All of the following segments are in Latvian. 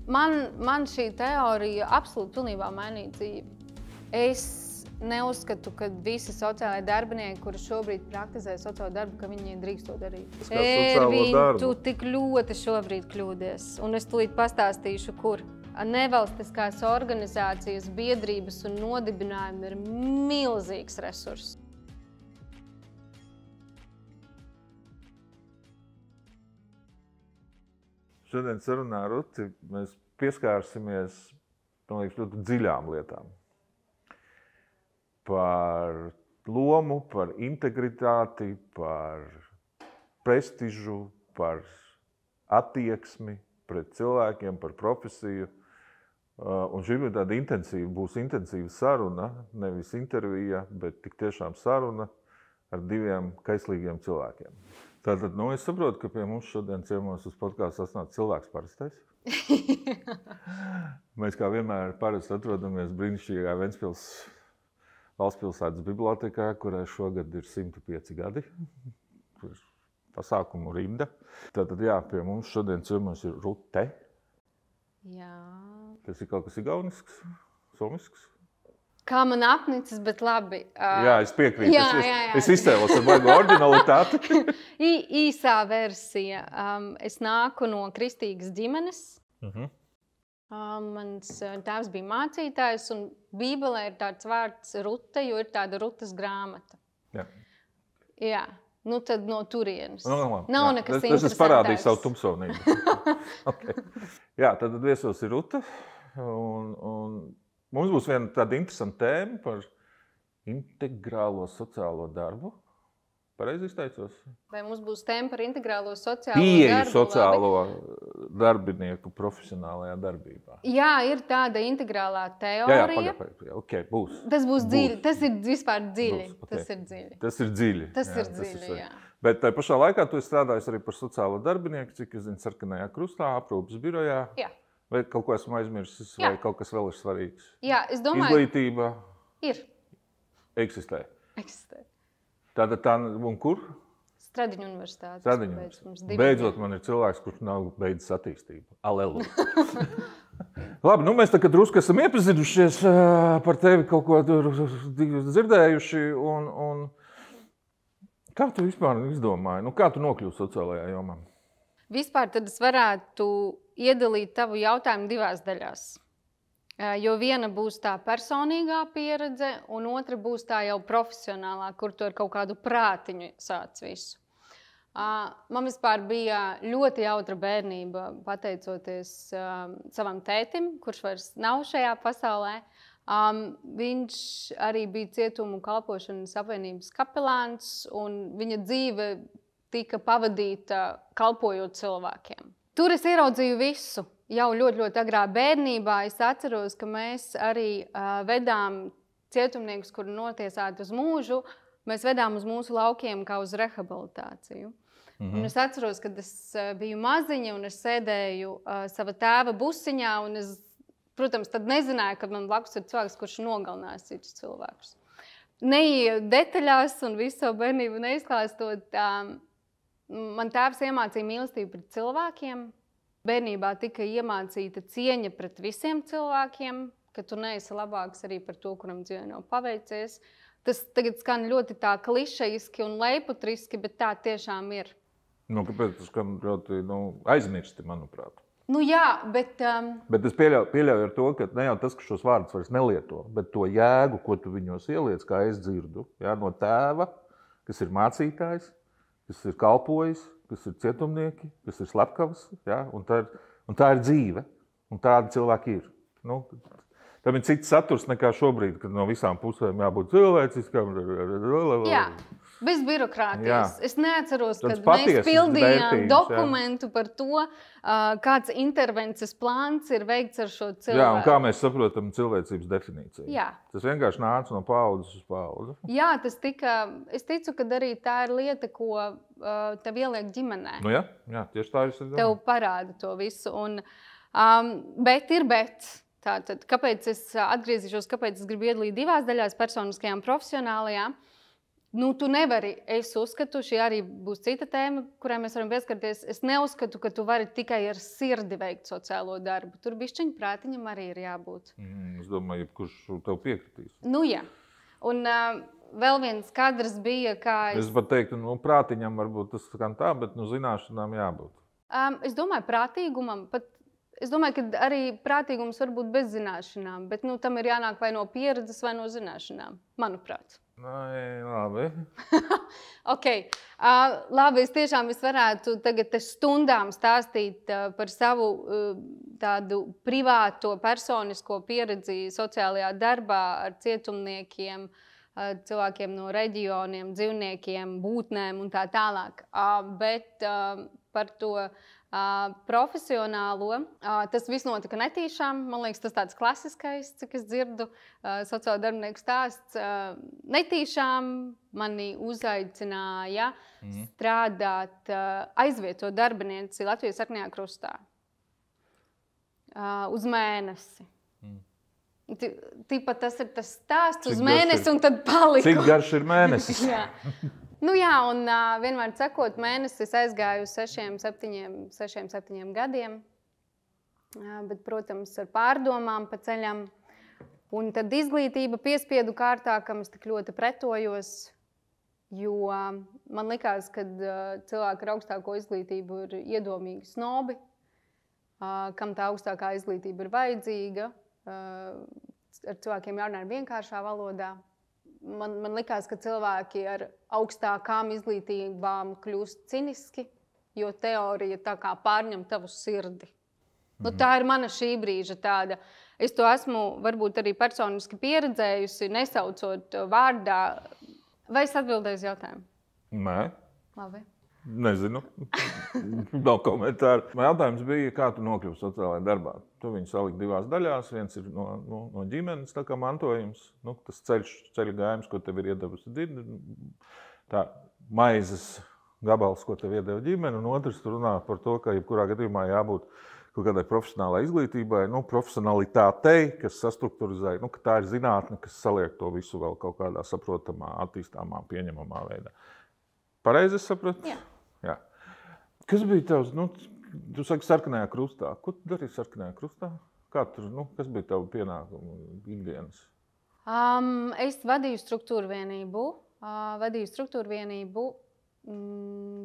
Man šī teorija absolūti pilnībā mainīja dzīvi. Es neuzskatu, ka visi sociālai darbinieki, kuri šobrīd praktizē sociālo darbu, ka viņi drīkst to darīt. Tu tik ļoti šobrīd kļūdies, un es tūlīt pastāstīšu, kur. Nevalstiskās organizācijas, biedrības un nodibinājumi ir milzīgs resurss. Šodien sarunā ar Ruti mēs pieskārsimies, man liekas, ļoti dziļām lietām. Par lomu, par integritāti, par prestižu, par attieksmi pret cilvēkiem, par profesiju. Un šī ir tāda būs intensīva saruna, nevis intervija, bet tik tiešām saruna ar diviem kaislīgiem cilvēkiem. Tātad, es saprotu, ka pie mums šodien ciemos uz podkāstu sasnāca cilvēks parastais. Mēs kā vienmēr parasti atrodamies brīnišķīgā Ventspils Valstspilsētas bibliotēkā, kurai šogad ir 105 gadi. Pasākumu rinda. Tātad, pie mums šodien ciemos ir Rute. Jā. Tas ir kaut kas igaunisks, somisks? Kā man apnicis, bet labi. Jā, es piekrītu. Es izcēlos ar baigu originalitāti. Īsā versija. Es nāku no kristīgas ģimenes. Mans tēvs bija mācītājs, un Bībelē ir tāds vārds Rute, jo ir tāda Rutes grāmata. Jā. Tad no turienes. Nav nekas interesantāks. Tas parādīja savu tumsonību. Okay. Jā, tad viesos ir Ruta. Un mums būs viena tāda interesanta tēma par integrālo sociālo darbu. Pareizi izteicos? Vai mums būs tēma par integrālo sociālo Pieeju darbu? Sociālo darbinieku profesionālajā darbībā. Jā, ir tāda integrālā teorija. Jā, okay, būs. Tas būs dziļi. Tas ir vispār dziļi. Okay. Tas ir dziļi. Tas ir dziļi, jā. Bet tajā pašā laikā tu esi strādājis arī par sociālo darbinieku, cik es zinu, Sarkanajā krustā, aprūpes birojā. Jā. Vai kaut ko esmu aizmirsis, vai kaut kas vēl ir svarīgs? Jā, es domāju. Izglītība ir. Eksistē. Eksistē. Tātad un kur? Stradiņu universitātes. Stradiņu. Beidzot man ir cilvēks, kurš nav beidzis attīstību. Aleluja. Labi, mēs tagad drusku esam iepazinušies par tevi, kaut ko dzirdējuši. Un kā tu vispār izdomāji? Kā tu nokļuvi sociālajā jomā? Vispār tad es varētu iedalīt tavu jautājumu divās daļās. Jo viena būs tā personīgā pieredze, un otra būs tā jau profesionālā, kur tu ar kaut kādu prātiņu sāc visu. Man vispār bija ļoti jautra bērnība, pateicoties savam tētim, kurš vairs nav šajā pasaulē. Viņš arī bija cietumu kalpošanas apvienības kapelāns, un viņa dzīve tika pavadīta kalpojot cilvēkiem. Tur es ieraudzīju visu. Jau ļoti agrā bērnībā es atceros, ka mēs arī vedām cietumniekus, kuri notiesāti uz mūžu, mēs vedām uz mūsu laukiem kā uz rehabilitāciju. Un es atceros, kad es biju maziņa un es sēdēju sava tēva busiņā, un es, protams, tad nezināju, ka man blakus ir cilvēks, kurš nogalinās citus cilvēkus. Neieju detaļās un visu savu bērnību neizklāstot. Man tēvs iemācīja mīlestību pret cilvēkiem. Bērnībā tika iemācīta cieņa pret visiem cilvēkiem, ka tu neesi labāks arī par to, kuram dzīvē nav paveicies. Tas tagad skan ļoti tā klišejiski un leiputriski, bet tā tiešām ir. Kāpēc tas skan ļoti aizmirsti, manuprāt? Jā, bet... Bet es pieļauju ar to, ka ne jau tas, ka šos vārdus vairs nelieto, bet to jēgu, ko tu viņos ieliec, kā es dzirdu, no tēva, kas ir mācītājs, kas ir kalpojis, kas ir cietumnieki, kas ir slepkavas, un tā ir dzīve, un tādi cilvēki ir. Tam ir cits saturs nekā šobrīd, kad no visām pusēm jābūt cilvēciskam. Jā, bez birokrātijas. Jā. Es neatceros, kad mēs pildījām dokumentu par to, kāds intervences plāns ir veikts ar šo cilvēku. Jā, un kā mēs saprotam cilvēcības definīciju. Jā. Tas vienkārši nāca no paudzes uz paudzi. Jā, tas tika, es ticu, ka arī tā ir lieta, ko tev ieliek ģimenē. Jā, tieši tā es domāju. Tev parāda to visu. Un, bet ir bet. Tātad, kāpēc es atgriezīšos, kāpēc es gribu iedalīt divās daļās, personiskajā un profesionālajā? Tu nevari, es uzskatu, šī arī būs cita tēma, kurai mēs varam pieskarties. Es neuzskatu, ka tu vari tikai ar sirdi veikt sociālo darbu. Tur bišķiņ prātiņam arī ir jābūt. Es domāju, kurš tev piekritīs. Jā. Un vēl viens kadrs bija, kā es pat teiktu, prātiņam varbūt tas skan tā, bet zināšanām jābūt. Es domāju, prātīgumam pat. Es domāju, ka arī prātīgums var būt bez zināšanām, bet tam ir jānāk vai no pieredzes, vai no zināšanām, manuprāt. Labi. Okay. Labi, es varētu tagad stundām stāstīt par savu tādu privāto, personisko pieredzi sociālajā darbā ar cietumniekiem, cilvēkiem no reģioniem, dzīvniekiem, būtnēm un tā tālāk. Bet par to profesionālo. Tas viss notika netīšām. Man liekas, tas tāds klasiskais, cik es dzirdu, sociālo darbinieku stāsts. Netīšām mani uzaicināja strādāt, aizvietot darbinieci Latvijas Sarkanajā Krustā uz mēnesi. Tipa tas ir tas stāsts uz mēnesi un tad palika. Cik garš ir mēnesis? Jā. Un vienmēr cekot mēnesis aizgāju uz 6-7 gadiem, bet, protams, ar pārdomām pa ceļam. Un tad izglītība piespiedu kārtā, kam es tik ļoti pretojos, jo man likās, ka cilvēki ar augstāko izglītību ir iedomīgi snobi, kam tā augstākā izglītība ir vajadzīga, ar cilvēkiem jārunā vienkāršā valodā. Man likās, ka cilvēki ar augstākām izglītībām kļūst ciniski, jo teorija tā kā pārņem tavu sirdi. Tā ir mana šī brīža tāda. Es to esmu varbūt arī personiski pieredzējusi, nesaucot vārdā. Vai es atbildēju uz jautājumu? Nē. Labi. Nezinu. Nav komentāru. Jautājums bija, kā tu nokļuvi sociālajā darbā. Tu viņu saliki divās daļās. Viens ir no ģimenes tā kā mantojums. Tas ceļa gājums, ko tev ir iedevusi tā maizes gabals, ko tev iedeva ģimene. Un otrs tu runā par to, ka jebkurā gadījumā jābūt kaut kādai profesionālai izglītībai, profesionalitātei, kas sastrukturizē, ka tā ir zinātne, kas saliek to visu vēl kaut kādā saprotamā, attīstāmā, pieņemamā veidā. Pareizi es sapratu? Jā. Kas bija tavs, tu saki Sarkanajā Krustā. Ko tu darīji Sarkanajā Krustā? Kā tur, kas bija tavu pienākumu ikdienas? Es vadīju struktūru vienību,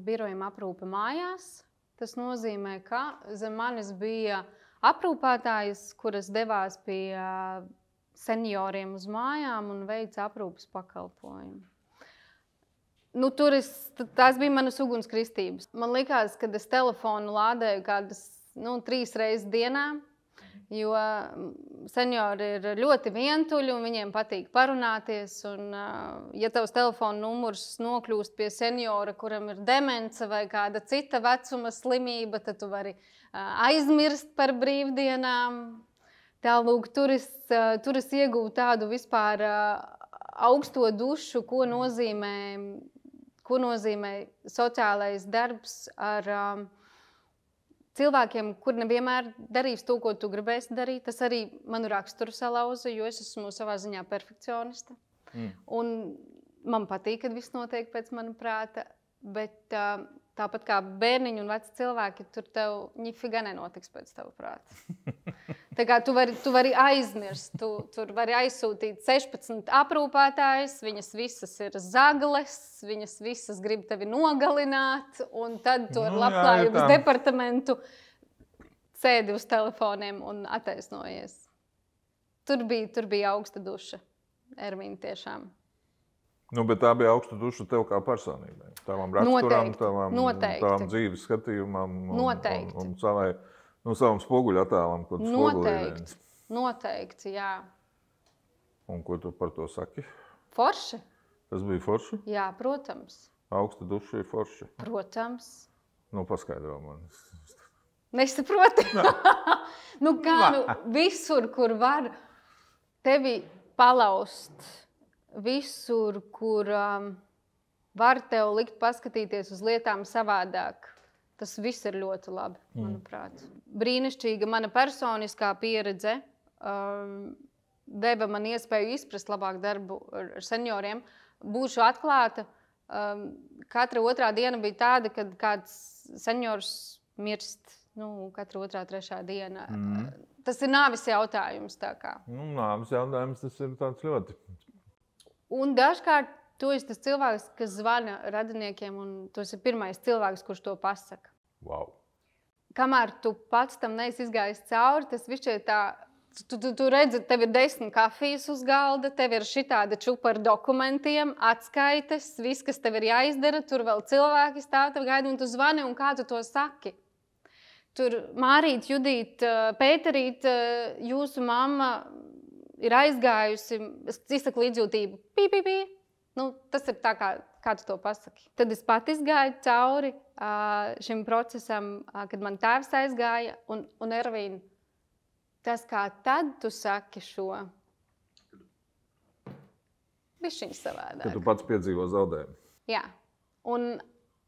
birojam aprūpe mājās. Tas nozīmē, ka zem manis bija aprūpētājs, kuras devās pie senioriem uz mājām un veica aprūpes pakalpojumu. Tās bija manas ugunskristības. Man likās, ka es telefonu lādēju kādas 3 reizes dienā, jo seniori ir ļoti vientuļi un viņiem patīk parunāties. Un, ja tavs telefona numurs nokļūst pie seniora, kuram ir demence vai kāda cita vecuma slimība, tad tu vari aizmirst par brīvdienām. Tālūk, tur es ieguvu tādu vispār augsto dušu, ko nozīmē sociālais darbs ar cilvēkiem, kur nevienmēr darīs to, ko tu gribēsi darīt. Tas arī manu raksturu salauza, jo es esmu savā ziņā perfekcionista. Un man patīk, kad viss notiek pēc mana prāta, bet tāpat kā bērniņi un veci cilvēki, tur tev ņifigā nenotiks pēc tava prāta. Tā kā tu vari aizmirst, tur vari aizsūtīt 16 aprūpētājus, viņas visas ir zagles, viņas visas grib tevi nogalināt, un tad tu ar labklājības departamentu sēdi uz telefoniem un attaisnojies. Tur bija augsta duša, Ermīna, tiešām. Bet tā bija augsta duša tev kā personībai, tavam raksturam, tavam dzīves skatījumam un savam spoguļattēlam, ko tu spogulēji. Noteikti, jā. Un ko tu par to saki? Forši. Tas bija forši? Jā, protams. Augsta duša ir forši? Protams. Paskaidro man. Nesaproti? Visur, kur var tevi palaust, visur, kur var tev likt paskatīties uz lietām savādāk. Tas viss ir ļoti labi, manuprāt. Brīnišķīga mana personiskā pieredze deva man iespēju izprast labāk darbu ar senioriem. būšu atklāta. Katra otrā diena bija tāda, kad kāds seniors mirst. Katra otrā, trešā diena. Tas ir nāves jautājums. Nāves jautājums tas ir tāds ļoti. Un dažkārt tu esi tas cilvēks, kas zvana radiniekiem, un tu esi pirmais cilvēks, kurš to pasaka. Wow. Kamēr tu pats tam neesi izgājis cauri, tas viss ir tā. Tu redzi, tev ir 10 kafijas uz galda, tev ir šitāda čupa ar dokumentiem, atskaites, viss, kas tev ir jāizdara, tur vēl cilvēki stāv tev gaida, un tu zvani, un kā tu to saki? Tur Mārīt, Judīt, Pēterīt, jūsu mamma ir aizgājusi, es izsaku līdzjūtību, pī. Tas ir tā, kā tu to pasaki. Tad es pat izgāju cauri šim procesam, kad man tēvs aizgāja, un Ervīna, tas, kā tad tu saki šo, bišķiņ savādāk. Kad tu pats piedzīvo zaudējumu. Jā.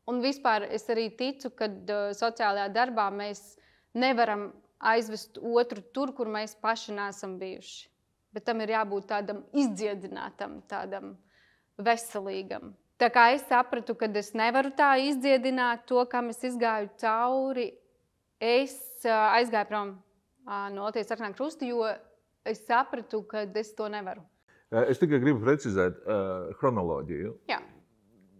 Un vispār es arī ticu, ka sociālajā darbā mēs nevaram aizvest otru tur, kur mēs paši neesam bijuši. Bet tam ir jābūt tādam izdziedinātam, tādam veselīgam. Tā kā es sapratu, ka es nevaru tā izdziedināt to, kam es izgāju cauri, es aizgāju prom no Latvijas sarkanā krusta, jo es sapratu, ka es to nevaru. Es tikai gribu precizēt chronoloģiju. Jā.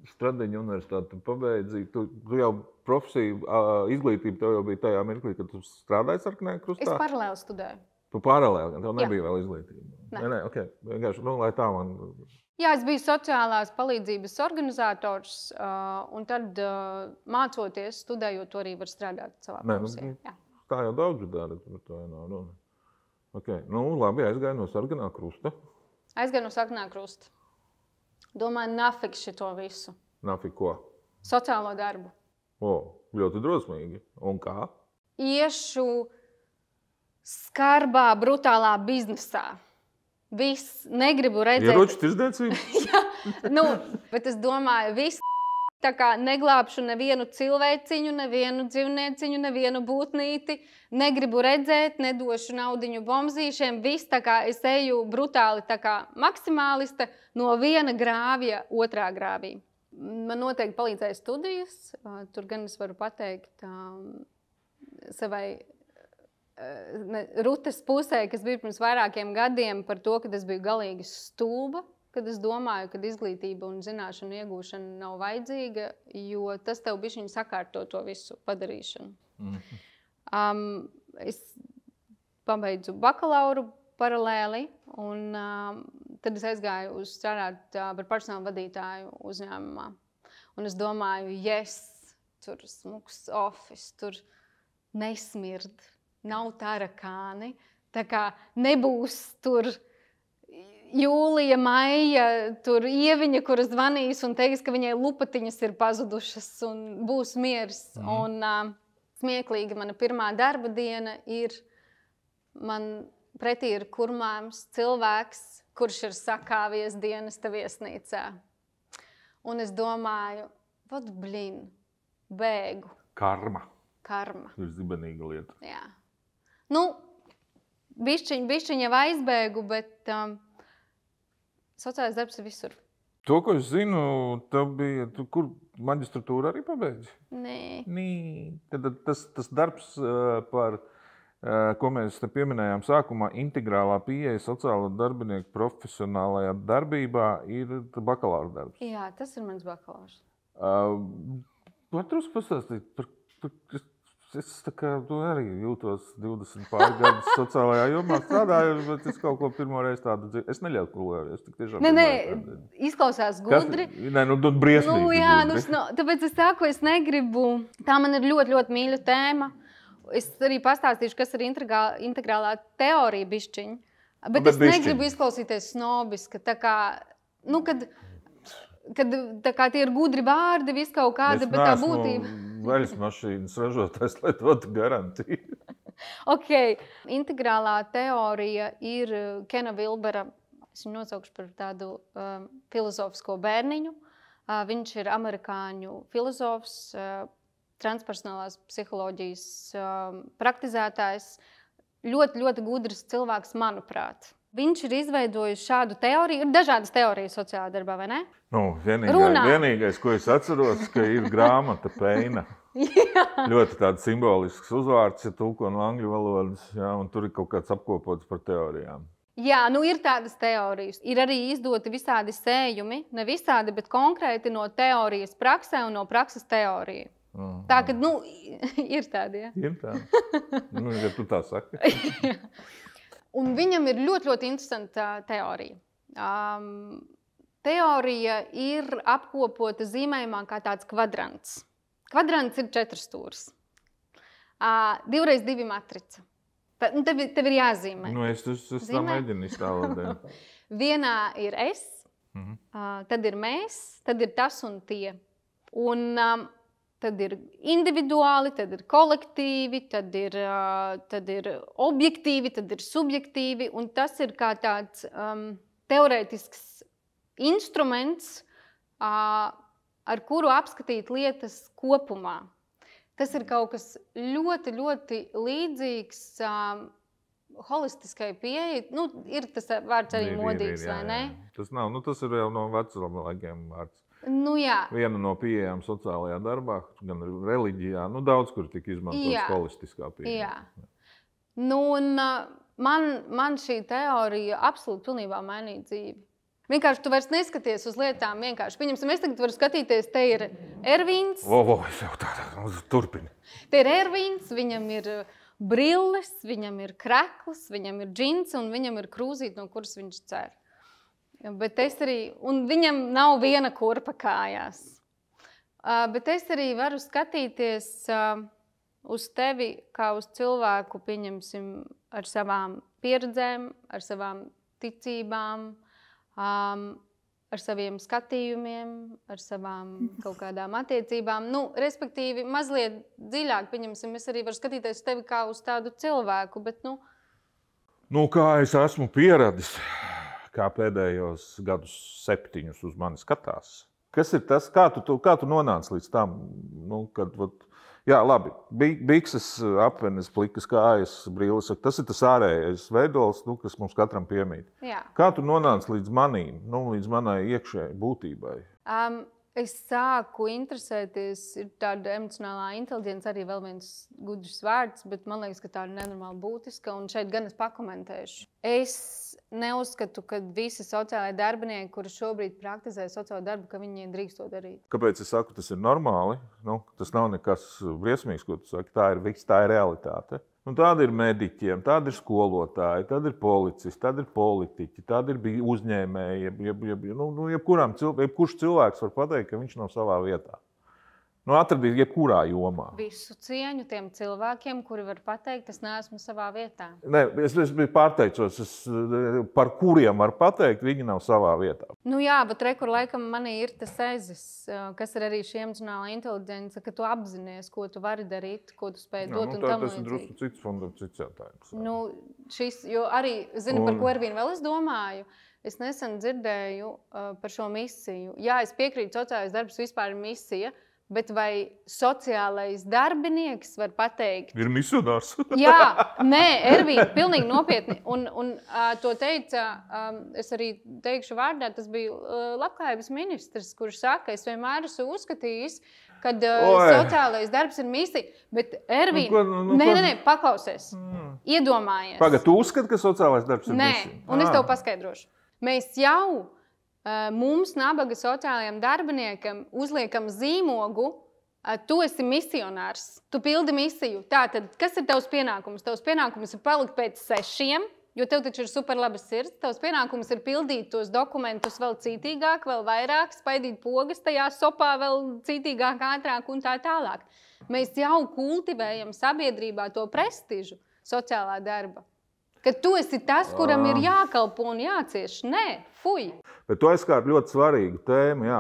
Stradiņa universitāti pabeidzi. Tu jau profesiju, izglītība tev jau bija tajā mirklī, kad tu strādāji sarkanajā krustā? Es paralēli studēju. Tu paralēli, tev nebija vēl izglītība? Nē, okay. Vienkārši, lai tā man... Jā, es biju sociālās palīdzības organizators, un tad mācoties, studējot, to arī var strādāt savā profesijā. Tā jau daudz dara, bet tā nav runa. Okay. Labi, aizgāju no sarkanā krusta. Aizgāju no sarkanā krusta. Domāju, nafik šito visu. Nafik ko? Sociālo darbu. Ļoti drosmīgi. Un kā? Iešu skarbā, brutālā biznesā. Viss, negribu redzēt... Ieroču tirdzniecību? Jā, bet es domāju, viss tā kā neglābšu nevienu cilvēciņu, nevienu dzīvnieciņu, nevienu būtnīti, negribu redzēt, nedošu naudiņu bombzīšiem, viss tā kā es eju brutāli tā kā maksimāliste no viena grāvja otrā grāvī. Man noteikti palīdzēja studijas, tur gan es varu pateikt savai Rutes pusē, kas bija pirms vairākiem gadiem par to, kad es biju galīgi stulba, kad es domāju, ka izglītība un zināšanu iegūšana nav vajadzīga, jo tas tev bišķiņ sakārto to visu padarīšanu. Es pabeidzu bakalauru paralēli, un tad es aizgāju uz strādāt par personāla vadītāju uzņēmumā. Un es domāju, tur smuks office, tur nesmird, nav tarakāni, tā kā nebūs tur Jūlija, Maija, tur Ieviņa, kura zvanīs un teiks, ka viņai lupatiņas ir pazudušas un būs miers. Un smieklīgi mana pirmā darba diena ir, man pretī ir kurmāms cilvēks, kurš ir sakāvies dienesta viesnīcā. Un es domāju, bēgu. Karma. Ir zibenīga lieta. Jā. Bišķiņ jau aizbēgu, bet sociālais darbs ir visur. To, ko es zinu, tev bija, kur maģistratūru arī pabeidzi? Nē. Tad tas darbs, par ko mēs te pieminējām sākumā, integrālā pieeja sociālo darbinieku profesionālajā darbībā, ir bakalaura darbs. Jā, tas ir mans bakalaurs. Var drusku pastāstīt, es tā kā arī jūtos 20 pār gadus sociālajā jomā strādāju, bet es kaut ko pirmo reizi tādu dzīvi. Es neļauju kulēju, es tik tiešām... Nē, izklausās gudri. Briesmīgi gudri. Tāpēc es saku, es negribu... Tā man ir ļoti, ļoti mīļa tēma. Es arī pastāstīšu, kas ir integrālā teorija bišķiņ. Bet es negribu izklausīties snobiska. Tā kā, kad tā kā tie ir gudri vārdi, viss kaut kāda, bet tā būtība... Veļas mašīnas ražotājs, lai dotu garantiju. Integrālā teorija ir Kena Vilbera, es viņu nosaukšu par tādu filozofisko bērniņu. Viņš ir amerikāņu filozofs, transpersonālās psiholoģijas praktizētājs. Ļoti, ļoti gudrs cilvēks, manuprāt. viņš ir izveidojis šādu teoriju. Ir dažādas teorijas sociālā darbā, vai ne? Nu, Runā. vienīgais, ko es atceros, ka ir grāmata Peina. Ļoti tāds simbolisks uzvārds, ja tulko no angļu valodas, jā, un tur ir kaut kāds apkopots par teorijām. Jā, nu ir tādas teorijas. Ir arī izdoti visādi sējumi, ne visādi, bet konkrēti no teorijas praksē un no prakses teorija. Tā, ka, nu, ir tādi, ja? Ir tādi. Nu, ja tu tā saki. Un viņam ir ļoti, ļoti interesanta teorija. Teorija ir apkopota zīmējumā kā tāds kvadrants. Kvadrants ir 4 stūris. 2x2 matrica. Tev ir jāzīmē. Nu, es tā mēģinu iztēlot. Vienā ir es, tad ir mēs, tad ir tas un tie. Un tad ir individuāli, tad ir kolektīvi, tad ir objektīvi, tad ir subjektīvi. Un tas ir kā tāds teorētisks instruments, ar kuru apskatīt lietas kopumā. Tas ir kaut kas ļoti, ļoti līdzīgs holistiskai pieeja. Nu, ir tas vārds arī modīgs, vai ne? Tas nav, nu tas ir jau no vecuma laikiem vārds. Nu, jā. Viena no pieejām sociālajā darbā, gan reliģijā, nu daudz kur tika izmantots holistiskā pieeja. Jā. Nu, un man šī teorija absolūti pilnībā mainīja dzīvi. Vienkārši tu vairs neskaties uz lietām vienkārši. Pieņemsim, es tagad varu skatīties, te ir Ervīns. Es jau tā turpini. Te ir Ervīns, viņam ir brilles, viņam ir krekls, viņam ir džins un viņam ir krūzīte, no kuras viņš cer. Bet es arī, un viņam nav viena kurpa kājās. Bet es arī varu skatīties uz tevi kā uz cilvēku, pieņemsim, ar savām pieredzēm, ar savām ticībām, ar saviem skatījumiem, ar savām kaut kādām attiecībām. Nu, respektīvi, mazliet dziļāk, pieņemsim, es arī varu skatīties uz tevi kā uz tādu cilvēku, bet, nu... Nu, kā es esmu pieradis, kā pēdējos gadus 7 uz mani skatās. Kas ir tas, kā tu nonāc līdz tam, nu, kad, jā, labi, bikses, apvenes, plikas, kājas, brīles, tas ir tas ārējais veidols, nu, kas mums katram piemīt. Jā. Kā tu nonāc līdz manīm, nu, līdz manai iekšējai būtībai? Es sāku interesēties, ir tāda emocionālā inteligence, arī vēl viens gudrs vārds, bet man liekas, ka tā ir nenormāli būtiska, un šeit gan es pakomentēšu. Es neuzskatu, ka visi sociālai darbinieki, kuri šobrīd praktizē sociālo darbu, ka viņi drīkst to darīt. Kāpēc es saku, tas ir normāli? Nu, tas nav nekas briesmīgs, ko tu saki, tā ir realitāte. Nu, tāda ir mediķiem, tāda ir skolotāji, tāda ir policisti, tāda ir politiķi, tāda ir uzņēmēji. Jebkurš cilvēks var pateikt, ka viņš nav savā vietā. Nu, atradīt jebkurā jomā. Visu cieņu tiem cilvēkiem, kuri var pateikt, es neesmu savā vietā. Nē, es biju pārteicos, par kuriem var pateikt, viņi nav savā vietā. Nu jā, bet rekur laikam manī ir tas ezis, kas ir arī šī emocionālā inteligence, ka tu apzinies, ko tu vari darīt, ko tu spēj dot un tam līdzīgi. Tas ir drusku cits fundams, cits jautājums. Nu, jo arī, zini, par ko Ervīnu vēl es domāju? Es nesen dzirdēju par šo misiju. Jā, es piekrītu, sociālais darbs vispār ir misija, bet vai sociālais darbinieks var pateikt? Ir misionārs. Jā, nē, Ervīna, pilnīgi nopietni. Un to teica, es arī teikšu vārdā, tas bija labklājības ministrs, kurš saka, es vienmēr esmu uzskatījis, kad sociālais darbs ir misija. Bet Ervīna, nē, paklausies, iedomājies. Pagad, tu uzskati, ka sociālais darbs ir misija? Nē, un es tev paskaidrošu. Mēs jau mums, nabaga sociālajiem darbiniekam, uzliekam zīmogu, tu esi misionārs, tu pildi misiju. Tātad, kas ir tavs pienākums? Tavs pienākums ir palikt pēc 6, jo tev taču ir superlaba sirds. Tavs pienākums ir pildīt tos dokumentus vēl cītīgāk, vēl vairāk, spaidīt pogas tajā sopā vēl cītīgāk, ātrāk un tā tālāk. Mēs jau kultivējam sabiedrībā to prestižu sociālā darba. Ka tu esi tas, kuram ir jākalpo un jācieš. Nē, fuj! Bet tu aizskārt ļoti svarīgu tēmu, jā,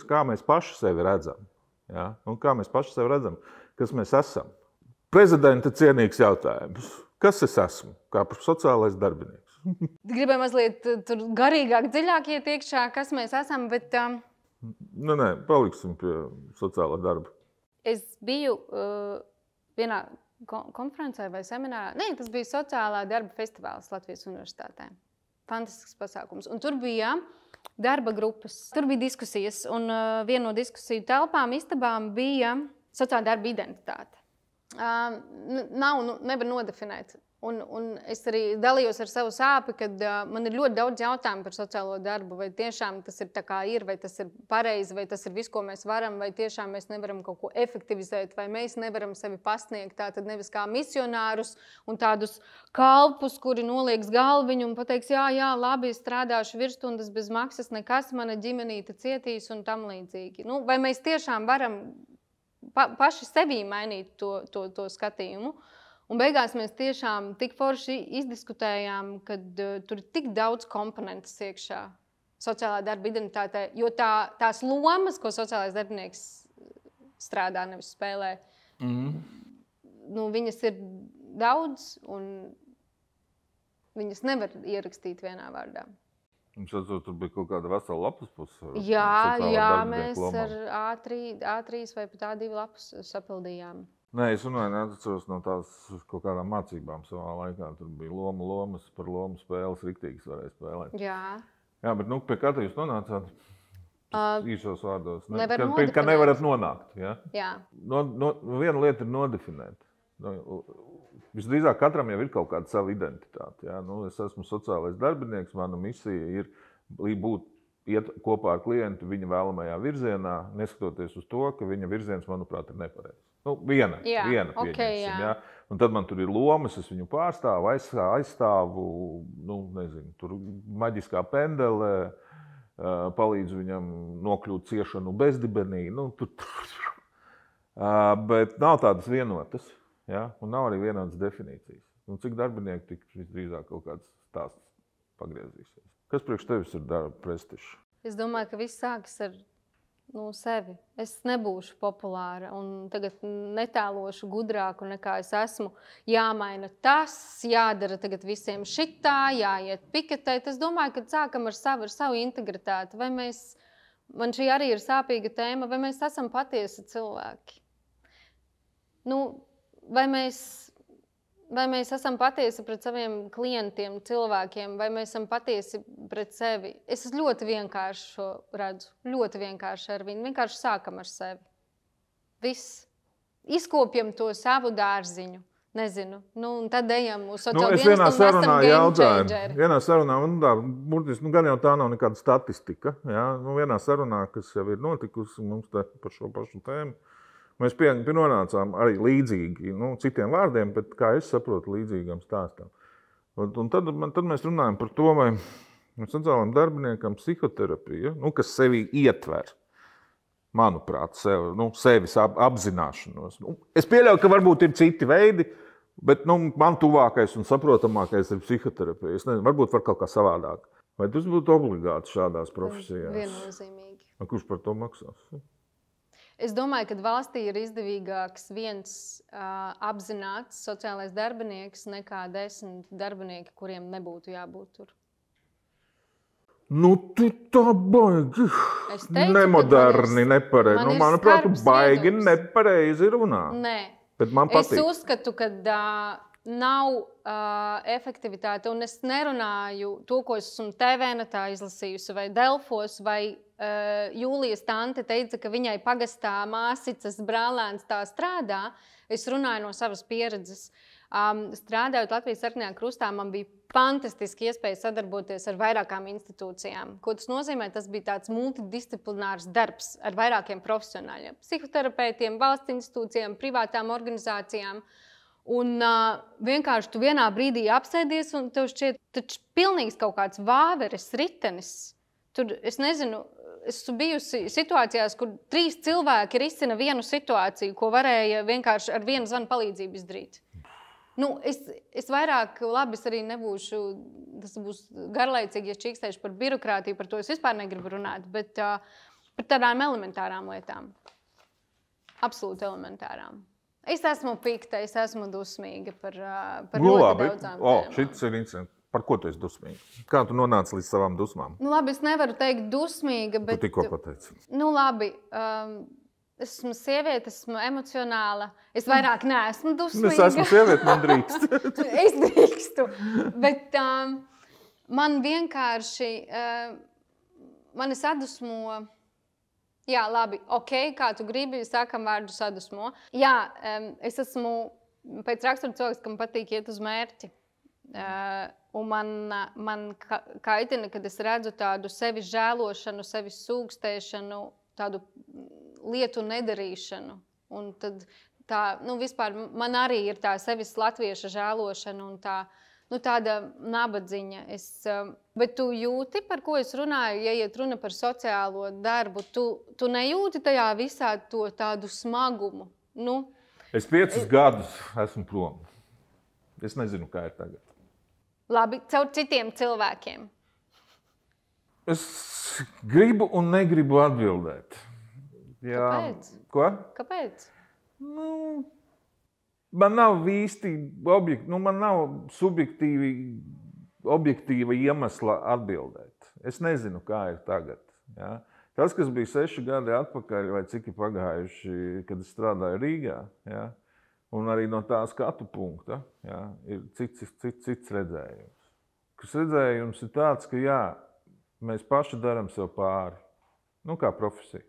kā mēs paši sevi redzam. Jā? Un kā mēs paši sevi redzam, kas mēs esam. Prezidenta cienīgs jautājums. Kas es esmu? Kā sociālais darbinieks. Gribēju mazliet tur garīgāk, dziļāk iet iekšā, kas mēs esam, bet... Nē, paliksim pie sociālā darba. Es biju vienā konferencē vai seminārā. Nē, tas bija sociālā darba festivāls Latvijas universitātē. Fantastisks pasākums. Un tur bija darba grupas, tur bija diskusijas. Un viena no diskusiju telpām, istabām bija sociāla darba identitāte. Nevar nodefinēt. Un es arī dalījos ar savu sāpi, kad man ir ļoti daudz jautājumu par sociālo darbu. Vai tiešām tas ir tā kā ir, vai tas ir pareizi, vai tas ir viss, ko mēs varam, vai tiešām mēs nevaram kaut ko efektivizēt, vai mēs nevaram sevi pasniegt tātad nevis kā misionārus un tādus kalpus, kuri nolieks galviņu un pateiks, jā, labi, es strādāšu virsstundas bez maksas, nekas, mana ģimenīte cietīs un tam līdzīgi. Nu, vai mēs tiešām varam paši sevī mainīt to skatījumu? Un beigās mēs tiešām tik forši izdiskutējām, kad tur ir tik daudz komponentus iekšā sociālā darba identitātē, jo tās lomas, ko sociālais darbinieks strādā, nevis spēlē, viņas ir daudz un viņas nevar ierakstīt vienā vārdā. Jums atceros, tur bija kaut kāda vesela lapas puse? Jā, mēs ar A3 vai pat A2 lapus sapildījām. Nē, es atceros no tās kaut kādām mācībām savā laikā. Tur bija lomas par lomu spēles, riktīgas varēja spēlēt. Jā, bet pie katra jūs nonācāt īsos vārdos? Ka nevarat nonākt, ja? Jā. Viena lieta ir nodefinēt. Visdrīzāk katram jau ir kaut kāda sava identitāte. Ja? Es esmu sociālais darbinieks, mana misija ir iet kopā ar klientu viņa vēlamajā virzienā, neskatoties uz to, ka viņa virziens, manuprāt, ir nepareizs. Viena pieņemsim. Ja? Un tad man tur ir lomas, es viņu pārstāvu, aizstāvu, tur maģiskā pendele, palīdzu viņam nokļūt ciešanu bezdibenī. Bet nav tādas vienotas, ja? Un nav arī vienādas definīcijas. Cik darbinieki, tik visdrīzāk kaut kāds stāsts pagriezīsies. Kas priekš tevis ir darba prestižs? Es domāju, ka viss sākas ar sevi. Es nebūšu populāra un tagad netēlošu gudrāku nekā es esmu. Jāmaina tas, jādara tagad visiem šitā, jāiet piketēt. Es domāju, ka sākam ar savu integritāti. Man šī arī ir sāpīga tēma, vai mēs esam patiesi cilvēki? Vai mēs esam patiesi pret saviem klientiem, cilvēkiem, vai mēs esam patiesi pret sevi? Es ļoti vienkārši šo redzu, ļoti vienkārši ar viņu. Vienkārši sākam ar sevi. Viss. Izkopjam to savu dārziņu. Nezinu. Un tad ejam uz sociālo dienestu un esam game changeri. Vienā sarunā, burtiski, gan jau tā nav nekāda statistika. Ja? Vienā sarunā, kas jau ir notikusi mums par šo pašu tēmu, mēs nonācām arī līdzīgi, citiem vārdiem, bet, kā es saprotu, līdzīgam stāstam. Un tad mēs runājam par to, vai sociālam darbiniekam psihoterapija, kas sevi ietver, manuprāt, sevis apzināšanos. Es pieļauju, ka varbūt ir citi veidi, bet man tuvākais un saprotamākais ir psihoterapija. Es nezinu, varbūt var kaut kā savādāk. Vai tas būtu obligāti šādās profesijās? Viennozīmīgi. Kurš par to maksās? Es domāju, ka valstī ir izdevīgāks viens apzināts sociālais darbinieks nekā 10 darbinieki, kuriem nebūtu jābūt tur. Tu tā baigi nemoderni, nepareizi. Manuprāt, tu baigi nepareizi runā. Nē. Bet man patīk. Es uzskatu, ka nav efektivitāte, un es nerunāju to, ko esmu TV-netā izlasījusi, vai Delfos, vai Jūlijas tante teica, ka viņai pagastā māsicas brālēns tā strādā. Es runāju no savas pieredzes. Strādājot Latvijas Sarkanajā krustā, man bija fantastiski iespēja sadarboties ar vairākām institūcijām. Ko tas nozīmē? Tas bija tāds multidisciplinārs darbs ar vairākiem profesionāļiem. Psihoterapeitiem, valsts institūcijām, privātām organizācijām. Un vienkārši tu vienā brīdī apsēdies un tev šķiet taču pilnīgs kaut kāds vāveres ritenis. Tur, es nezinu, esmu bijusi situācijās, kur 3 cilvēki risina vienu situāciju, ko varēja vienkārši ar vienu zvanu palīdzību izdarīt. Es vairāk, labi, es arī nebūšu, tas būs garlaicīgi, ja čīkstēšu par birokrātiju, par to es vispār negribu runāt, bet par tādām elementārām lietām. Absolūti elementārām. Es esmu pikta, es esmu dusmīga par ļoti daudzām tēmām. Šis ir interesanti. Par ko tu esi dusmīga? Kā tu nonāci līdz savām dusmām? Labi, es nevaru teikt dusmīga, bet... Tu tikko pateici. Labi, esmu sieviete, esmu emocionāla. Es vairāk neesmu dusmīga. Es esmu sieviete, man drīkst. Es drīkstu. Bet Man vienkārši, mani sadusmo, jā, labi, ok, kā tu gribi, sākam vārdu sadusmo. Jā, es esmu pēc rakstura cilvēks, kam patīk iet uz mērķi. Un man kaitina, kad es redzu tādu sevis žēlošanu, sevis sūkstēšanu, tādu lietu nedarīšanu. Un tad vispār man arī ir tā sevis latvieša žēlošana un tāda nabadziņa. Bet tu jūti, par ko es runāju, ja iet runa par sociālo darbu, tu nejūti tajā visā to tādu smagumu? Es 5 gadus esmu prom. Es nezinu, kā ir tagad. Labi, caur citiem cilvēkiem. Es gribu un negribu atbildēt. Jā. Kāpēc? Ko? Kāpēc? Man nav īsti man nav objektīva iemesla atbildēt. Es nezinu, kā ir tagad. Ja? Tas, kas bija 6 gadi atpakaļ, vai cik ir pagājuši, kad es strādāju Rīgā, ja? Un arī no tā skatu punkta, ja? Ir cits redzējums. Kas redzējums ir tāds, ka jā, mēs paši darām sev pāri, kā profesija.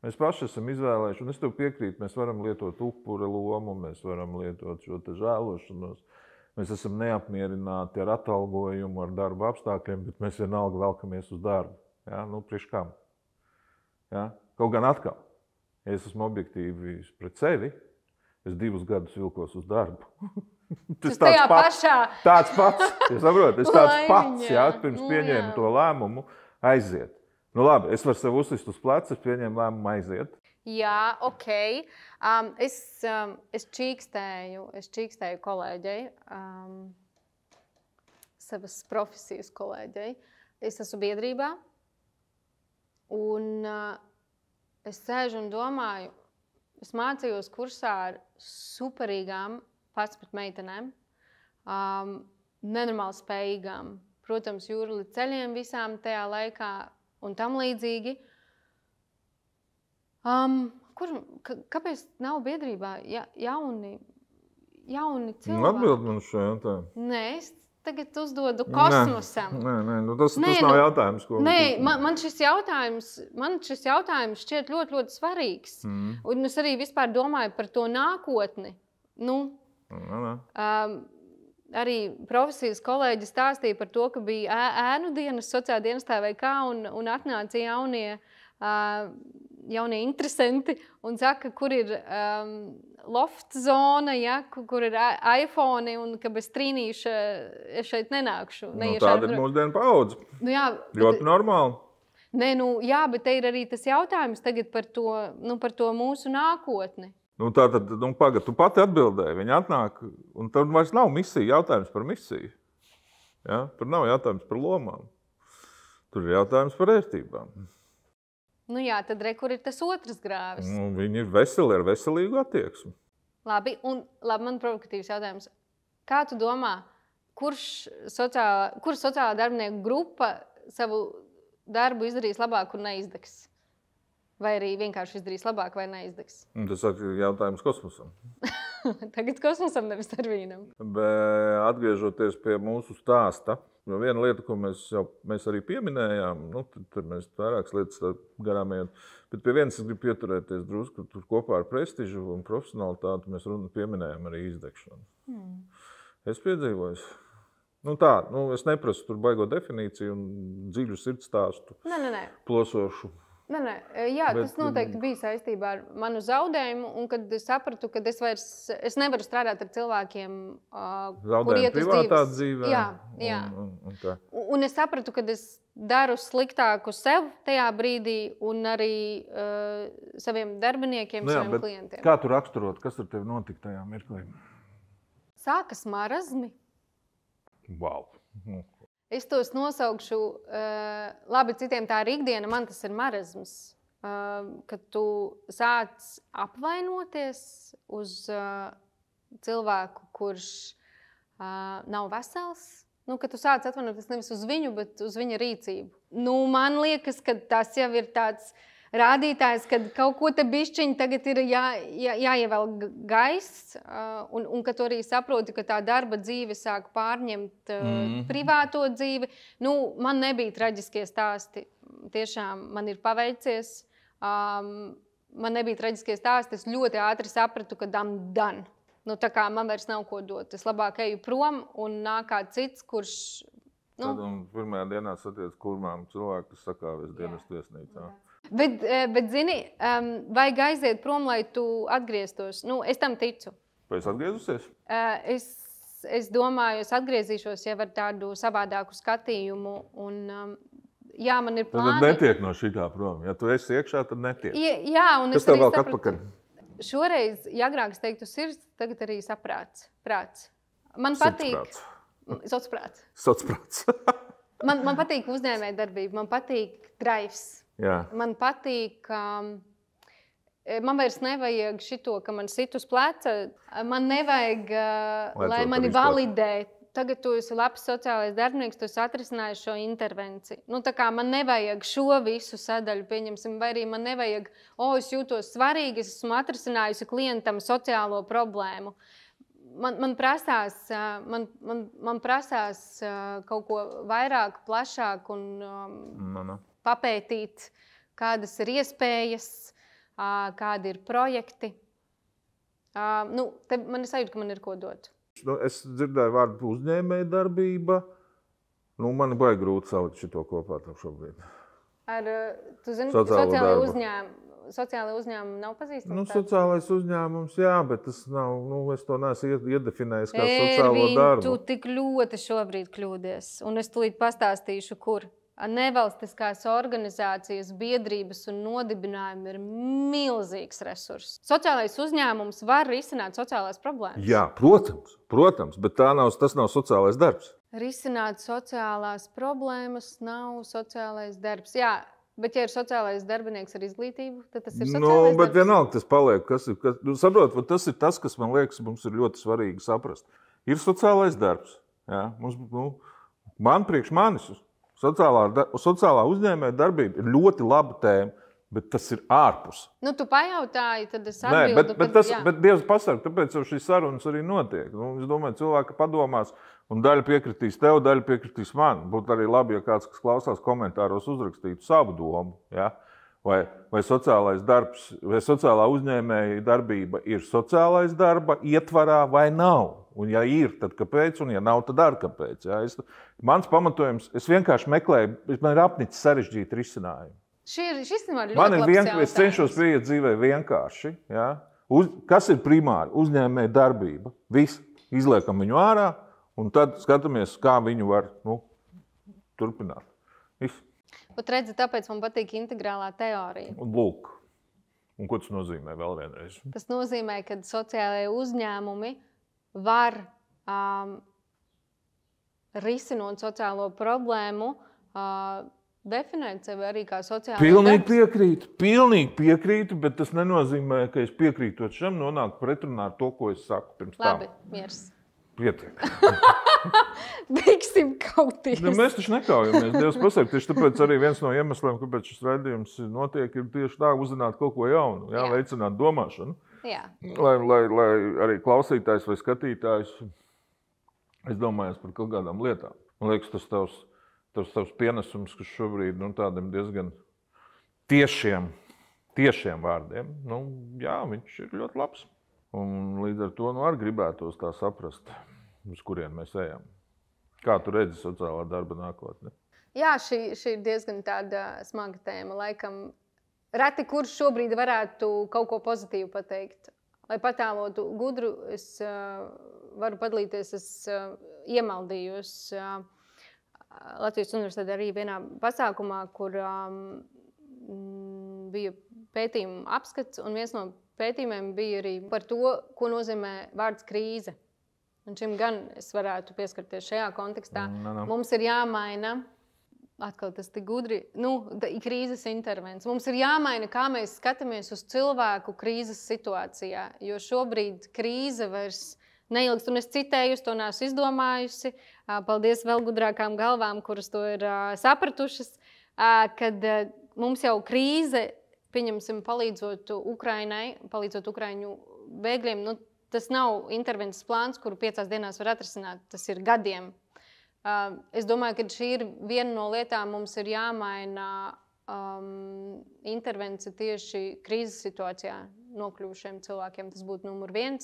Mēs paši esam izvēlējuši, un es tev piekrītu, mēs varam lietot upura lomu, mēs varam lietot šo te žēlošanos. Mēs esam neapmierināti ar atalgojumu, ar darba apstākļiem, bet mēs vienalga velkamies uz darbu. Ja? Priekš kam? Ja? Kaut gan atkal, ja es esmu objektīvi pret sevi, es 2 gadus vilkos uz darbu. Tas tāds pats, ja saproti, es tāds pats, ja, pirms pieņēmu to lēmumu, aiziet. Labi, es varu sev uzsist uz pleca, es pieņēmu lēmumu aiziet. Jā, ok. Es čīkstēju kolēģei, savas profesijas kolēģei. Es esmu biedrībā, un es sēžu un domāju, es mācījos kursā ar superīgām 11 meitenēm, nenormāli spējīgām. Protams, jūra līdz ceļiem visām tajā laikā, un tam līdzīgi. Kāpēc nav biedrībā jauni cilvēki? Atbild man šo jautājumu. Nē, es tagad uzdodu kosmosam. Nē, tas nav jautājums, ko... Nē, man šis jautājums šķiet ļoti, ļoti svarīgs. Un es arī vispār domāju par to nākotni. Arī profesijas kolēģi stāstīja par to, ka bija ēnu dienas sociālajā dienestā vai kā, un atnāca jaunie interesanti un saka, kur ir loft zona, ja, kur ir iPhone, un ka bez trīnīša es šeit nenākšu. Tāda ir mūsdienu paudze. Ļoti normāli. Nē, jā, bet te ir arī tas jautājums tagad par to mūsu nākotni. Tātad, pagad, tu pati atbildēji, viņi atnāk, un tad vairs nav misija, jautājums par misiju. Ja? Tur nav jautājums par lomām. Tur ir jautājums par vērtībām. Jā, tad kur ir tas otrs grāvis? Viņi ir veseli ar veselīgu attieksmi. Labi, man provokatīvs jautājums. Kā tu domā, kura sociālā darbinieku grupa savu darbu izdarīs labāk un neizdegs? Vai arī vienkārši izdarīs labāk vai neizdegs? Tas ir jautājums kosmosam. Tagad kosmosam, nevis Darvīnam. Atgriežoties pie mūsu stāsta, viena lieta, ko mēs arī pieminējām, tad mēs vairākas lietas garām ejam, bet pie vienas es gribu pieturēties drusku, tur kopā ar prestižu un profesionalitāti mēs pieminējām arī izdegšanu. Es piedzīvoju. Es neprasu tur baigo definīciju un dziļu sirdstāstu, plosošu. Jā, tas noteikti bija saistībā ar manu zaudējumu, un kad es sapratu, ka es nevaru strādāt ar cilvēkiem, kur iet uz privātā dzīvē. Jā. Un es sapratu, ka es daru sliktāku sev tajā brīdī un arī saviem darbiniekiem, saviem klientiem. Kā tu raksturot, kas ar tevi notika tajā mirklī? Sākas marazmi. Wow. Es tos nosaukšu, labi, citiem tā ir ikdiena, man tas ir marazms. Kad tu sāc apvainoties uz cilvēku, kurš nav vesels, kad tu sāc atvainoties nevis uz viņu, bet uz viņa rīcību. Man liekas, ka tas jau ir tāds rādītājs, ka kaut ko te bišķiņi tagad ir jāievēl gaiss, un ka tu arī saproti, ka tā darba dzīve sāk pārņemt privāto dzīvi. Nu, man nebija traģiskie stāsti. Tiešām man ir paveicies. Man nebija traģiskie stāsti. Es ļoti ātri sapratu, ka done. Nu, tā kā man vairs nav ko dot. Es labāk eju prom un nāk kāds cits, kurš... Nu, tad pirmajā dienā satiec kurmām cilvēku, kas sakāvies dienas viesnīcā. Bet zini, vajag aiziet prom, lai tu atgrieztos. Nu, es tam ticu. Vai esi atgriezusies? Es domāju, es atgriezīšos jau ar tādu savādāku skatījumu. Un, jā, man ir plāni. Tad netiek no šitā prom. Ja tu esi iekšā, tad netiek. Jā, un kas tev vēl atpakaļ? Šoreiz, ja agrāk es teiktu sirds, tagad arī saprāts. Prāts. Man patīk... Sociālprāts. man patīk uzņēmējdarbība, man patīk drives. Jā. Man patīk, man vairs nevajag šito, ka man sit uz pleca. Man nevajag, lai mani validē. Tagad tu esi labs sociālais darbinieks, tu esi atrisinājis šo intervenciju. Nu, tā kā man nevajag šo visu sadaļu, pieņemsim, vai arī man nevajag, es jūtos svarīgi, es esmu atrisinājusi klientam sociālo problēmu. Man prasās kaut ko vairāk, plašāk un papētīt, kādas ir iespējas, kādi ir projekti. Man ir sajūta, ka man ir ko dot. Es dzirdēju vārdu uzņēmējdarbība. Man baigi grūti salikt šito kopā šobrīd. Tu zini, sociālai uzņēmumi nav pazīstami? Sociālais uzņēmums, jā, bet tas nav, es to neesmu iedefinējis kā sociālo darbu. Tu tik ļoti šobrīd kļūdies, un es tūlīt pastāstīšu, kur. Nevalstiskās organizācijas, biedrības un nodibinājumi ir milzīgs resurss. Sociālais uzņēmums var risināt sociālās problēmas. Jā, protams, bet tas nav sociālais darbs. Risināt sociālās problēmas nav sociālais darbs. Jā. Bet, ja ir sociālais darbinieks ar izglītību, tad tas ir sociālais darbs. Bet vienalga tas paliek. Saprot, tas ir tas, kas man liekas, mums ir ļoti svarīgi saprast. Ir sociālais darbs. Jā? Man priekš manis sociālā uzņēmēja darbība ir ļoti laba tēma, bet tas ir ārpus. Tu pajautāji, tad es atbildu. Bet Dievs pasaka, tāpēc jau šīs sarunas arī notiek. Es domāju, cilvēki padomās, un daļa piekritīs tev, daļa piekritīs man. Būtu arī labi, ja kāds, kas klausās komentāros, uzrakstītu savu domu. Ja? Vai sociālais darbs, vai sociālā uzņēmēja darbība ir sociālais darba ietvarā vai nav. Un ja ir, tad kāpēc, un ja nav, tad arī kāpēc. Ja? Mans pamatojums, es vienkārši meklēju, man ir apnicis sarežģīti risinājumi. Šis ir ļoti labs jautājums. Es cenšos pieiet dzīvē vienkārši. Ja? Kas ir primāri? Uzņēmēja darbība. Viss. Izliekam viņu ārā. Un tad skatāmies, kā viņu var turpināt. Viss. Bet redzi, tāpēc man patīk integrālā teorija. Un lūk. Un ko tas nozīmē vēl vienreiz? Tas nozīmē, ka sociālajie uzņēmumi var risinot sociālo problēmu, definēt sevi arī kā sociālo Pilnīgi piekrītu, bet tas nenozīmē, ka es piekrītot šam nonāku pretrunā ar to, ko es saku pirms tam. Labi, miers. Pietiek. Beigsim kauties. Mēs taču nekaujamies. Dievs pasaka, tieši tāpēc arī viens no iemesliem, kāpēc šis raidījums notiek, ir tieši tā uzzināt kaut ko jaunu, veicināt domāšanu. Jā. Lai arī klausītājs vai skatītājs izdomājas par kaut kādām lietām. Man liekas, tas tavs pienesums, kas šobrīd tādiem diezgan tiešiem vārdiem, viņš ir ļoti labs. Un līdz ar to arī gribētos tā saprast, uz kurien mēs ejam. Kā tu redzi sociālā darba nākotni? Jā, šī ir diezgan tāda smaga tēma. Laikam, reti kurš šobrīd varētu kaut ko pozitīvu pateikt. Lai patēlotu gudru, es varu padalīties, es iemaldījos Latvijas universitātē arī vienā pasākumā, kur bija pētījumu apskats, un viens no pētījumiem bija arī par to, ko nozīmē vārds krīze. Un šim gan es varētu pieskarties šajā kontekstā. Mums ir jāmaina, atkal tas tik gudri, krīzes intervences. Mums ir jāmaina, kā mēs skatāmies uz cilvēku krīzes situācijā, jo šobrīd krīze vairs neilgst. Un es citēju, to neesmu izdomājusi. Paldies vēl gudrākām galvām, kuras to ir sapratušas, kad mums jau krīze pieņemsim, palīdzot Ukraiņu bēgļiem, nu, tas nav intervences plāns, kuru 5 dienās var atrisināt. Tas ir gadiem. Es domāju, ka šī ir viena no lietām, mums ir jāmaina intervence tieši krīzes situācijā nokļuvušiem cilvēkiem. Tas būtu numur 1.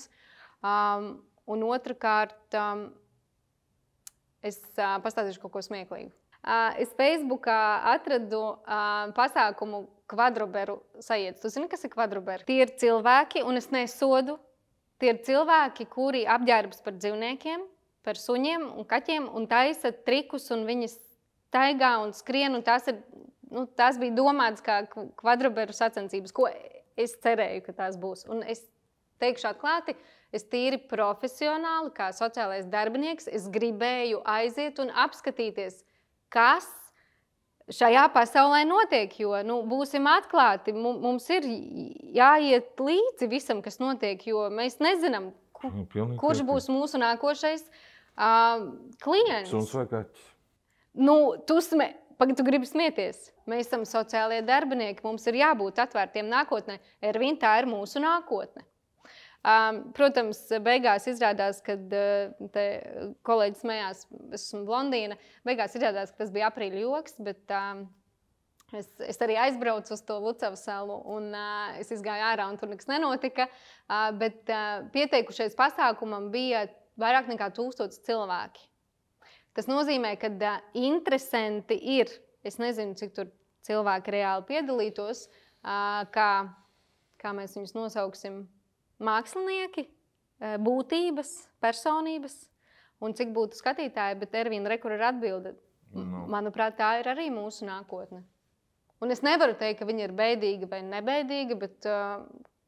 Un otrkārt, es pastāstīšu kaut ko smieklīgu. Es Facebookā atradu pasākumu kvadroberu sajietas. Tu zini, kas ir kvadroberi? Tie ir cilvēki, un es nesodu, tie ir cilvēki, kuri apģērbas par dzīvniekiem, par suņiem un kaķiem, un taisa trikus, un viņi staigā un skrien, un tās bija domātas kā kvadroberu sacensības, ko es cerēju, ka tās būs. Un es teikšu atklāti, es tīri profesionāli, kā sociālais darbinieks, es gribēju aiziet un apskatīties, kas šajā pasaulē notiek, jo, būsim atklāti, mums ir jāiet līdzi visam, kas notiek, jo mēs nezinām, kurš būs mūsu nākošais klients. Suns vai kaķis? Tu gribi smieties. Mēs esam sociālie darbinieki, mums ir jābūt atvērtiem nākotnē. Ervīn, tā ir mūsu nākotne. Protams, beigās izrādās, kad kolēģis smējās, es esmu blondīna, beigās izrādās, ka tas bija aprīļa joks, bet es arī aizbraucu uz to Lucava salu un es izgāju ārā un tur nekas nenotika, bet pieteikušies pasākumam bija vairāk nekā 1000 cilvēki. Tas nozīmē, ka interesanti ir, es nezinu, cik tur cilvēki reāli piedalītos, kā mēs viņus nosauksim, mākslinieki, būtības, personības, un cik būtu skatītāji, bet Ervīna rekur ir atbilde. Manuprāt, tā ir arī mūsu nākotne. Un es nevaru teikt, ka viņi ir bēdīgi vai nebēdīgi, bet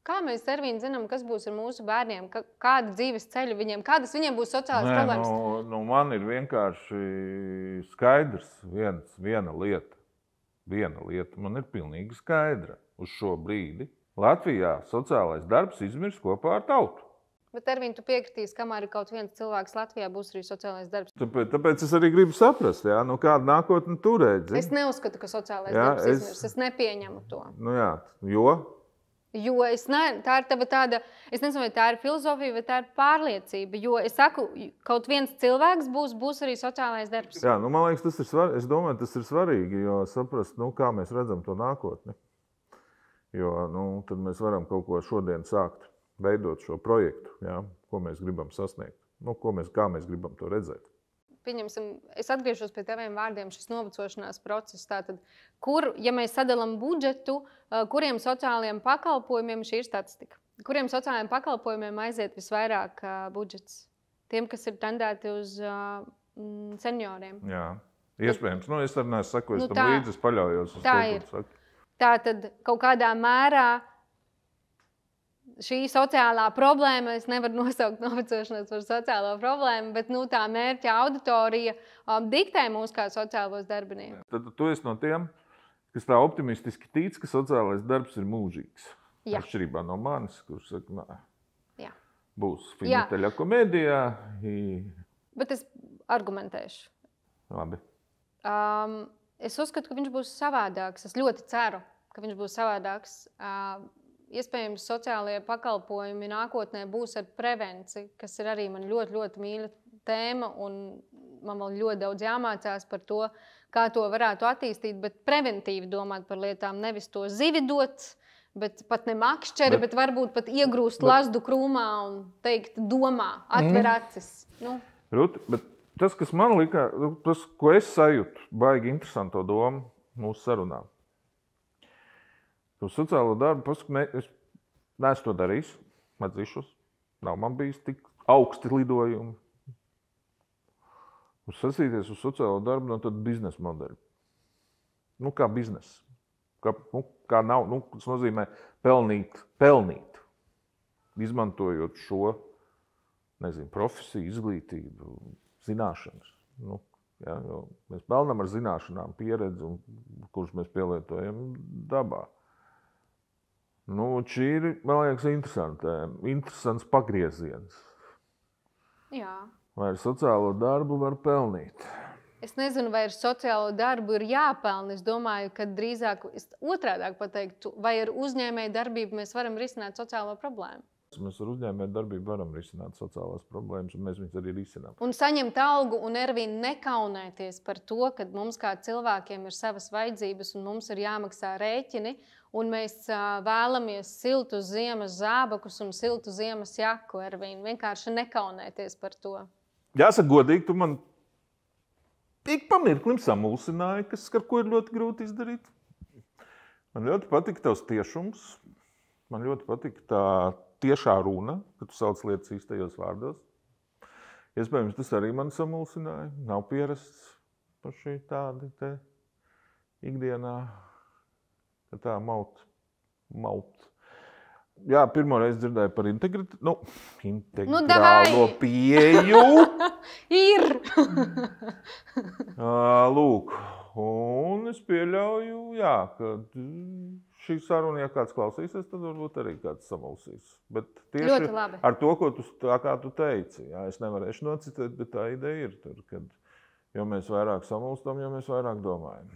kā mēs, Ervīna, zinām, kas būs ar mūsu bērniem, kāda dzīves ceļa viņiem, kādas viņiem būs sociālās problēmas? Man ir vienkārši skaidrs viena lieta. Man ir pilnīgi skaidra uz šo brīdi. Latvijā sociālais darbs izmirs kopā ar tautu. Bet, Ervīn, tu piekritīs, kamēr ir kaut viens cilvēks Latvijā, būs arī sociālais darbs. Tāpēc es arī gribu saprast, kādu nākotni tu redzi. Es neuzskatu, ka sociālais darbs izmirs. Es nepieņemu to. Jo? Jo tā ir tāda, es nezinu, vai tā ir filozofija, vai tā ir pārliecība. Jo es saku, kaut viens cilvēks būs arī sociālais darbs. Jā, man liekas, tas ir svarīgi. Es domāju, tas ir svarīgi, jo saprast, kā mēs redzam to nākotni. Jo tad mēs varam kaut ko šodien sākt veidot šo projektu, ko mēs gribam sasniegt, kā mēs gribam to redzēt. Pieņemsim, es atgriežos pie taviem vārdiem, šis novecošanās process. Tātad, ja mēs sadalām budžetu, kuriem sociālajiem pakalpojumiem, šī ir statistika, kuriem sociālajiem pakalpojumiem aiziet visvairāk budžets? Tiem, kas ir tendēti uz senioriem. Jā, iespējams. Es arī neesmu sakojis tam līdzi, es paļaujos uz to, ko saka. Tātad kaut kādā mērā šī sociālā problēma, es nevaru nosaukt novecošanos par sociālo problēmu, bet tā mērķa auditorija diktē mūs kā sociālos darbiniekus. Tad tu esi no tiem, kas tā optimistiski tic, ka sociālais darbs ir mūžīgs. Jā. Atšķirībā no manis, kurš saka, Jā. Būs finiteļa komēdijā. Bet es argumentēšu. Labi. Es uzskatu, ka viņš būs savādāks. Es ļoti ceru, ka viņš būs savādāks. Iespējams, sociālajie pakalpojumi nākotnē būs ar prevenciju, kas ir arī man ļoti, ļoti mīļa tēma. Un man vēl ļoti daudz jāmācās par to, kā to varētu attīstīt. Bet preventīvi domāt par lietām, nevis to zividot, bet pat ne makšķeri, bet varbūt pat iegrūst lazdu krūmā un teikt, domā, atver acis. Ruti, bet tas, kas man likās, tas, ko es sajūtu, baigi interesanto domu mūsu sarunā. Uz sociālo darbu, es neesmu to darījis, atzīšos. Nav man bijis tik augsti lidojumi. Uz sasīties uz sociālo darbu, no tad biznesa modeļa. Kā biznesa. Kā nav, tas nozīmē pelnīt. Izmantojot šo, profesiju, izglītību, zināšanas. Jo mēs pelnām ar zināšanām pieredzi, kuras mēs pielietojam dabā. Šī ir, man liekas, interesants pagrieziens. Jā. Vai ar sociālo darbu var pelnīt? Es nezinu, vai ar sociālo darbu ir jāpelna. Es domāju, ka drīzāk otrādāk pateiktu, vai ar uzņēmēju darbību mēs varam risināt sociālo problēmu. Mēs ar uzņēmēju darbību varam risināt sociālās problēmas, un mēs viņus arī risinām. Un saņemt algu un Ervīna nekaunēties par to, ka mums kā cilvēkiem ir savas vajadzības un mums ir jāmaksā rēķini, un mēs vēlamies siltu ziemas zābakus un siltu ziemas jaku, Ervīna. Vienkārši nekaunēties par to. Jāsaka godīgi, tu man ik pa mirklim samulsināji, ar ko ir ļoti grūti izdarīt. Man ļoti patika tavs tiešums. Man ļoti patika tā tiešā runa, ka tu sauc lietas īstajos vārdos. Iespējams, tas arī man samulsināja. Nav pierasts par šī tādi te ikdienā, ka tā maut. Jā, pirmo reizi dzirdēju par integrālo pieeju. Ir! Lūk, un es pieļauju, jā, ka šī saruna, ja kāds klausīsies, tad varbūt arī kāds samulsīs. Bet tieši ar to, ko tā kā tu teici, jā, es nevarēšu nocitēt, bet tā ideja ir tur, kad jo mēs vairāk samulstam, jo mēs vairāk domājam.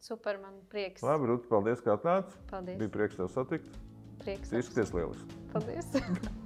Super, man prieks. Labi, Rūta, paldies, ka atnāc. Paldies. Bija prieks tev satikt. Prieks. Izskaties lieliski. Paldies.